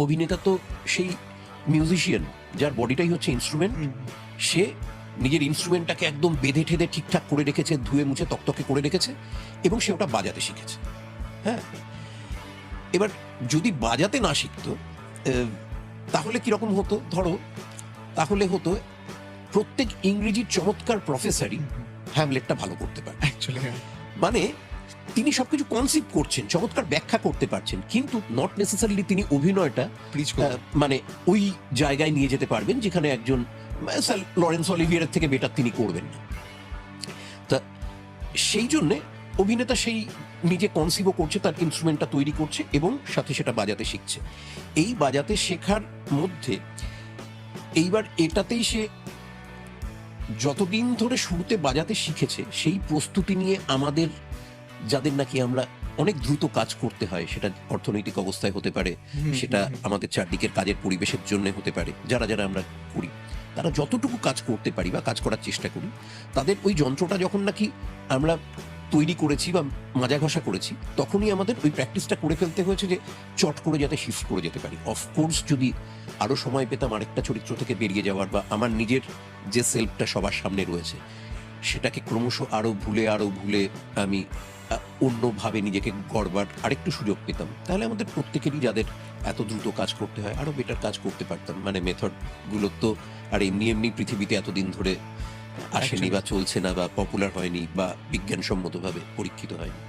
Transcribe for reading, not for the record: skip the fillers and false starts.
অভিনেতা তো সেই মিউজিশিয়ান যার বডিটাই হচ্ছে ইনস্ট্রুমেন্ট, সে নিজের ইনস্ট্রুমেন্টটাকে একদম বেঁধে ঠেধে ঠিকঠাক করে রেখেছে, ধুয়ে মুছে তকতকে করে রেখেছে এবং সে ওটা বাজাতে শিখেছে। হ্যাঁ, এবার যদি বাজাতে না শিখতো তাহলে কিরকম হতো? ধরো, তাহলে হতো প্রত্যেক ইংরেজির চমৎকার প্রফেসরই হ্যামলেটটা ভালো করতে পারে। মানে তিনি সবকিছু কনসিভ করছেন, চমৎকার ব্যাখ্যা করতে পারছেন, কিন্তু নট নেসেসারিলি তিনি অভিনয়টা মানে ওই জায়গায় নিয়ে যেতে পারবেন যেখানে একজন লরেন্স অলিভিয়ারের থেকে বেটার তিনি করবেন না। তা সেই জন্যে অভিনেতা সেই নিজে কনসিভও করছে, তার ইনস্ট্রুমেন্টটা তৈরি করছে এবং সাথে সেটা বাজাতে শিখছে। এই বাজাতে শেখার মধ্যে এইবার এটাতেই সে যতদিন ধরে শুরুতে বাজাতে শিখেছে সেই প্রস্তুতি নিয়ে আমাদের যাদের নাকি আমরা অনেক দ্রুত কাজ করতে হয়, সেটা অর্থনৈতিক অবস্থায় হতে পারে, সেটা আমাদের চারদিকের কাজের পরিবেশের জন্য হতে পারে, যারা যারা আমরা করি তারা যতটুকু কাজ করতে পারি বা কাজ করার চেষ্টা করি, তাদের ওই যন্ত্রটা যখন নাকি আমরা তৈরি করেছি বা মাজা ঘষা করেছি, তখনই আমাদের ওই প্র্যাকটিসটা করে ফেলতে হয়েছে যে চট করে যাতে শিফট করে যেতে পারি। অফকোর্স যদি আরও সময় পেতাম আরেকটা চরিত্র থেকে বেরিয়ে যাওয়ার বা আমার নিজের যে সেলফটা সবার সামনে রয়েছে সেটাকে ক্রমশ আরও ভুলে আমি অন্যভাবে নিজেকে গড়বার আরেকটু সুযোগ পেতাম, তাহলে আমাদের প্রত্যেকেরই যাদের এত দ্রুত কাজ করতে হয় আরও বেটার কাজ করতে পারতাম। মানে মেথডগুলো তো আর এমনি পৃথিবীতে এতদিন ধরে আসেনি বা চলছে না বা পপুলার হয়নি বা বিজ্ঞানসম্মতভাবে পরীক্ষিত হয়নি।